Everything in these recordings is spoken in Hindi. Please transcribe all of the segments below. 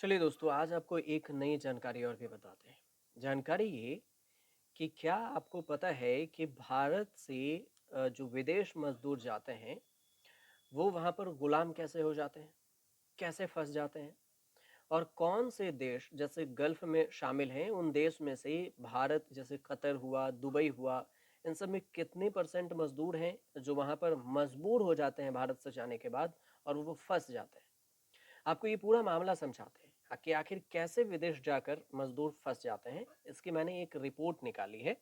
चलिए दोस्तों, आज आपको एक नई जानकारी और भी बताते हैं। जानकारी ये कि क्या आपको पता है कि भारत से जो विदेश मज़दूर जाते हैं, वो वहाँ पर गुलाम कैसे हो जाते हैं? कैसे फँस जाते हैं? और कौन से देश जैसे गल्फ़ में शामिल हैं, उन देश में से भारत जैसे कतर हुआ, दुबई हुआ, इन सब में कितने परसेंट मज़दूर हैं, जो वहाँ पर मजबूर हो जाते हैं भारत से जाने के बाद और वो फँस जाते हैं? आपको ये पूरा मामला समझाते हैं कि आखिर कैसे विदेश जाकर मजदूर फंस जाते हैं। इसकी मैंने एक रिपोर्ट निकाली है।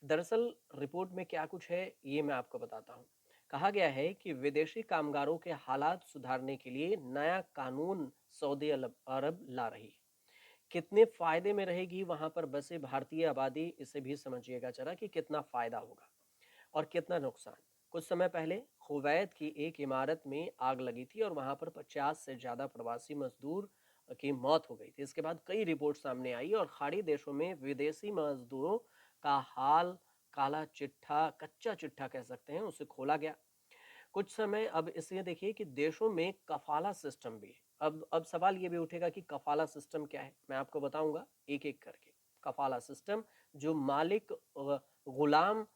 दरअसल रिपोर्ट में क्या कुछ है ये मैं आपको बताता हूँ। कहा गया है कि विदेशी कामगारों के हालात सुधारने के लिए नया कानून सऊदी अरब अरब ला रही है। कितने फायदे में रहेगी वहां पर बसे भारतीय आबादी, इसे भी समझिएगा जरा कि कितना फायदा होगा और कितना नुकसान। कुछ समय पहले कुवैत की एक इमारत में आग लगी थी और वहां पर 50 से ज्यादा प्रवासी मजदूर की मौत हो गई थी। इसके बाद कई रिपोर्ट सामने आई और खाड़ी देशों में विदेशी मजदूरों का हाल काला चिट्ठा, कच्चा चिट्ठा कह सकते हैं, उसे खोला गया। कुछ समय अब इसलिए देखिए कि देशों में कफाला सिस्टम भी है। अब सवाल ये भी उठेगा कि कफाला सिस्टम क्या है, मैं आपको बताऊंगा एक एक करके। कफाला सिस्टम जो मालिक गुलाम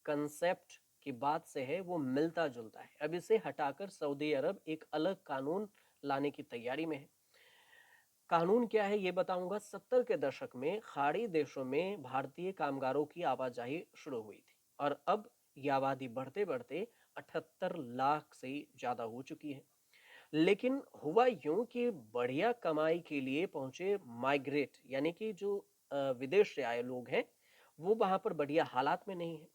कंसेप्ट की बात से है, वो मिलता जुलता है। अब इसे हटाकर सऊदी अरब एक अलग कानून लाने की तैयारी में है। कानून क्या है ये बताऊंगा। 70 के दशक में खाड़ी देशों में भारतीय कामगारों की आवाजाही शुरू हुई थी और अब ये आबादी बढ़ते बढ़ते 78 लाख से ज्यादा हो चुकी है। लेकिन हुआ यूं कि बढ़िया कमाई के लिए पहुंचे माइग्रेट, यानी कि जो विदेश से आए लोग हैं, वो वहां पर बढ़िया हालात में नहीं है।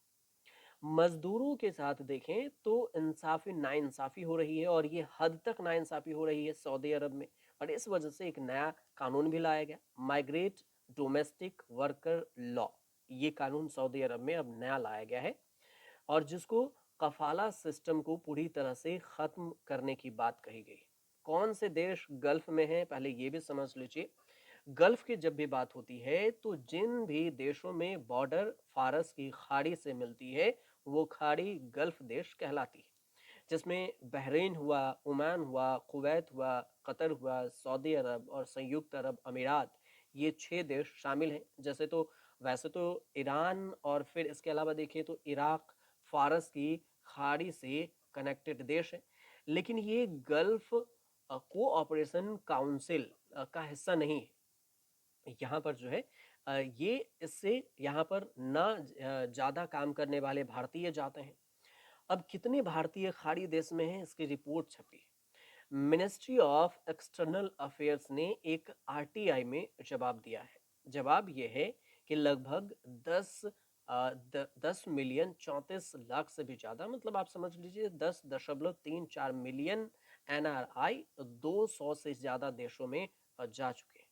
मजदूरों के साथ देखें तो इंसाफी नाइंसाफी हो रही है और ये हद तक नाइंसाफी हो रही है सऊदी अरब में। और इस वजह से एक नया कानून भी लाया गया, माइग्रेट डोमेस्टिक वर्कर लॉ। ये कानून सऊदी अरब में अब नया लाया गया है और जिसको कफाला सिस्टम को पूरी तरह से खत्म करने की बात कही गई। कौन से देश गल्फ में हैं, पहले ये भी समझ लीजिए। गल्फ की जब भी बात होती है तो जिन भी देशों में बॉर्डर फारस की खाड़ी से मिलती है, वो खाड़ी गल्फ देश कहलाती है। जिसमें बहरीन हुआ, ओमान हुआ, कुवैत हुआ, कतर हुआ, सऊदी अरब और संयुक्त अरब अमीरात, ये 6 देश शामिल हैं। जैसे तो वैसे तो ईरान और फिर इसके अलावा देखिए तो इराक फारस की खाड़ी से कनेक्टेड देश है। लेकिन ये गल्फ कोऑपरेशन काउंसिल का हिस्सा नहीं है। यहाँ पर जो है ये इससे यहाँ पर ना ज्यादा काम करने वाले भारतीय जाते हैं। अब कितने भारतीय खाड़ी देश में हैं, इसकी रिपोर्ट छपी है। मिनिस्ट्री ऑफ एक्सटर्नल अफेयर्स ने एक आरटीआई में जवाब दिया है। जवाब यह है कि लगभग 10 मिलियन 34 लाख से भी ज्यादा, मतलब आप समझ लीजिए 10.34 मिलियन एनआरआई 200 से ज्यादा देशों में जा चुके हैं।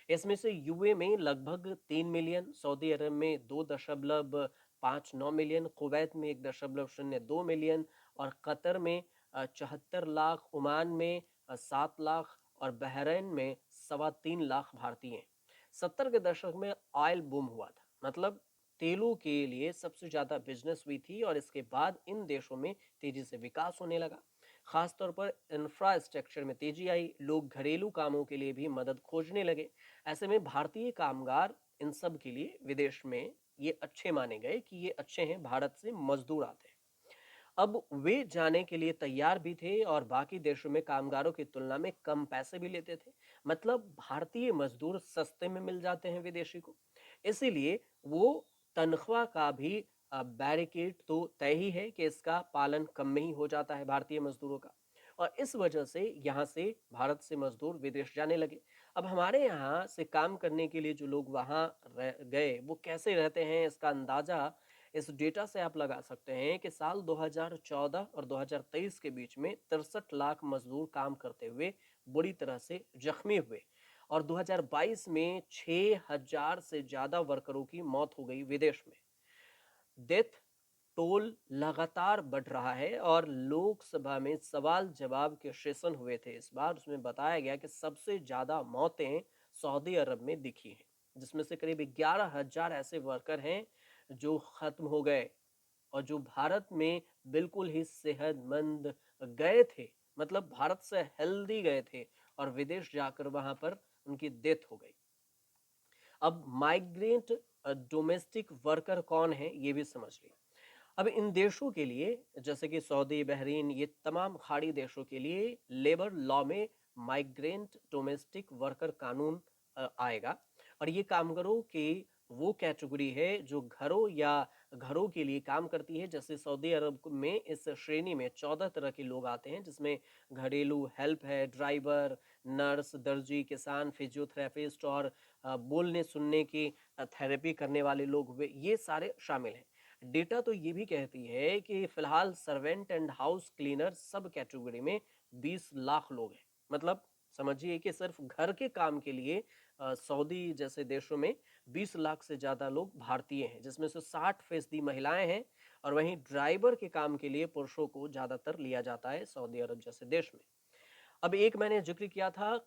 इसमें से यूए में लगभग 3 मिलियन, सऊदी अरब में 2.59 मिलियन, कुवैत में 1.02 मिलियन और कतर में 74 लाख, ओमान में 7 लाख और बहरीन में 3.25 लाख भारतीय हैं। 70 के दशक में ऑयल बूम हुआ था, मतलब तेलों के लिए सबसे ज्यादा बिजनेस हुई थी और इसके बाद इन देशों में तेजी से विकास होने लगा। खासतौर पर इंफ्रास्ट्रक्चर में तेजी आई, लोग घरेलू कामों के लिए भी मदद खोजने लगे। ऐसे में भारतीय कामगार इन सब के लिए विदेश में ये अच्छे माने गए कि ये अच्छे हैं, भारत से मजदूर आते हैं। अब वे जाने के लिए तैयार भी थे और बाकी देशों में कामगारों की तुलना में कम पैसे भी लेते थे। मतलब भारतीय मजदूर सस्ते में मिल जाते हैं विदेशी को। इसीलिए वो तनख्वाह का भी बैरिकेड तो तय ही है कि इसका पालन कम में ही हो जाता है भारतीय मजदूरों का। और इस वजह से यहाँ से भारत से मजदूर विदेश जाने लगे। अब हमारे यहाँ से काम करने के लिए जो लोग वहाँ गए, वो कैसे रहते हैं, इसका अंदाजा इस डेटा से आप लगा सकते हैं कि साल 2014 और 2023 के बीच में 63 लाख मजदूर काम करते हुए बुरी तरह से जख्मी हुए और 2022 में 6,000 से ज्यादा वर्करों की मौत हो गई विदेश में। डेथ टोल लगातार बढ़ रहा है और लोकसभा में सवाल जवाब के सेशन हुए थे इस बार, उसमें बताया गया कि सबसे ज्यादा मौतें सऊदी अरब में दिखी हैं, जिसमें से करीब 11,000 ऐसे वर्कर हैं जो खत्म हो गए और जो भारत में बिल्कुल ही सेहतमंद गए थे, मतलब भारत से हेल्दी गए थे, और विदेश जाकर वहां पर उनकी डेथ हो गई। अब माइग्रेंट डोमेस्टिक वर्कर कौन है ये भी समझ लिया। अब इन देशों के लिए जैसे कि सऊदी, बहरीन, ये तमाम खाड़ी देशों के लिए लेबर लॉ में माइग्रेंट डोमेस्टिक वर्कर कानून आएगा। और ये कामगारों की वो कैटेगरी है जो घरों के लिए काम करती है। जैसे सऊदी अरब में इस श्रेणी में 14 तरह के लोग आते हैं, जिसमें घरेलू हेल्प है, ड्राइवर, नर्स, दर्जी, किसान, फिजियोथेरेपिस्ट और बोलने सुनने की थेरेपी करने वाले लोग, वे ये सारे शामिल हैं। डेटा तो ये भी कहती है कि फिलहाल सर्वेंट एंड हाउस क्लीनर सब कैटेगरी में 20 लाख लोग हैं। मतलब समझिए कि सिर्फ घर के काम के लिए सऊदी जैसे देशों में 20 लाख से ज्यादा लोग भारतीय हैं, जिसमें से 60% महिलाएं हैं। और वहीं ड्राइवर के काम के लिए पुरुषों को ज्यादातर लिया जाता है सऊदी अरब जैसे देश में। अब एक मैंने जिक्र किया था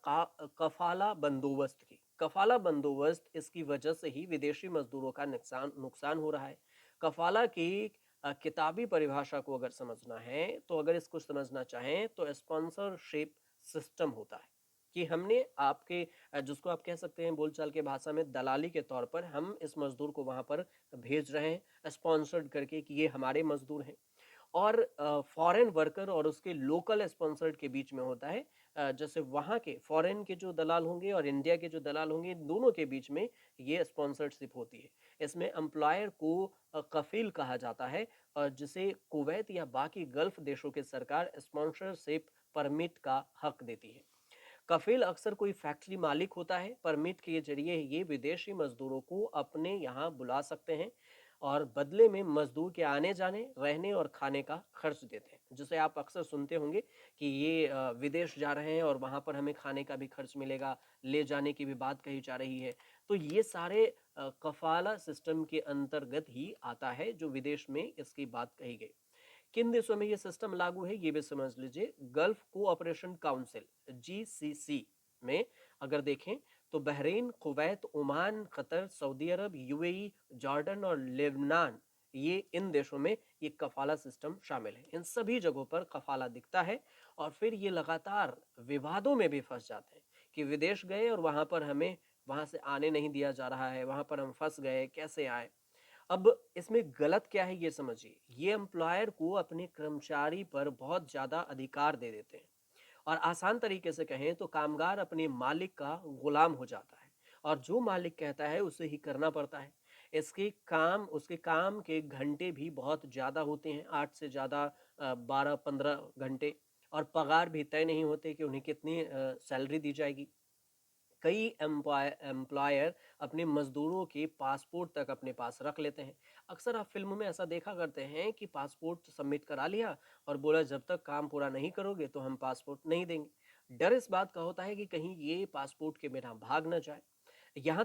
कफाला बंदोबस्त की। कफाला बंदोबस्त इसकी वजह से ही विदेशी मजदूरों का नुकसान नुकसान हो रहा है। कफाला की किताबी परिभाषा को अगर समझना है, तो अगर इसको समझना चाहें तो स्पॉन्सरशिप सिस्टम होता है कि हमने आपके जिसको आप कह सकते हैं बोलचाल के भाषा में दलाली के तौर पर, हम इस मजदूर को वहां पर भेज रहे हैं स्पॉन्सर्ड करके कि ये हमारे मजदूर हैं। और फॉरेन वर्कर और उसके लोकल स्पॉन्सर्ड के बीच में होता है। जैसे वहाँ के फॉरेन के जो दलाल होंगे और इंडिया के जो दलाल होंगे, दोनों के बीच में ये स्पॉन्सरशिप होती है। इसमें एम्प्लॉयर को कफील कहा जाता है, और जिसे कुवैत या बाकी गल्फ देशों के सरकार स्पॉन्सरशिप परमिट का हक देती है। कफील अक्सर कोई फैक्ट्री मालिक होता है। परमिट के जरिए ये विदेशी मजदूरों को अपने यहाँ बुला सकते हैं और बदले में मजदूर के आने जाने, रहने और खाने का खर्च देते हैं। जिसे आप अक्सर सुनते होंगे कि ये विदेश जा रहे हैं और वहां पर हमें खाने का भी खर्च मिलेगा, ले जाने की भी बात कही जा रही है। तो ये सारे कफाला सिस्टम के अंतर्गत ही आता है जो विदेश में इसकी बात कही गई। किन देशों में ये सिस्टम लागू है ये भी समझ लीजिए। गल्फ कोऑपरेशन काउंसिल GCC में अगर देखें तो Bahrain, Kuwait, Oman, Qatar, Saudi Arab, UAE, Jordan और लेबनान, ये इन देशों में ये कफाला सिस्टम शामिल है। इन सभी जगहों पर कफाला दिखता है और फिर ये लगातार विवादों में भी फंस जाते हैं कि विदेश गए और वहां पर हमें वहां से आने नहीं दिया जा रहा है, वहां पर हम फंस गए, कैसे आए। अब इसमें गलत क्या है ये समझिए। ये एम्प्लॉयर को अपने कर्मचारी पर बहुत ज्यादा अधिकार दे देते हैं, और आसान तरीके से कहें तो कामगार अपने मालिक का गुलाम हो जाता है, और जो मालिक कहता है उसे ही करना पड़ता है। उसके काम के घंटे भी बहुत ज्यादा होते हैं, 8 से ज्यादा 12-15 घंटे। और पगार भी तय नहीं होते कि उन्हें कितनी सैलरी दी जाएगी। कई एम्प्लॉयर अपने मजदूरों के पासपोर्ट तक अपने पास रख लेते हैं। अक्सर आप फिल्मों में ऐसा देखा करते हैं कि पासपोर्ट सबमिट करा लिया और बोला जब तक काम पूरा नहीं करोगे तो हम पासपोर्ट नहीं देंगे। डर इस बात का होता है कि कहीं ये पासपोर्ट के बिना भाग ना जाए। यहाँ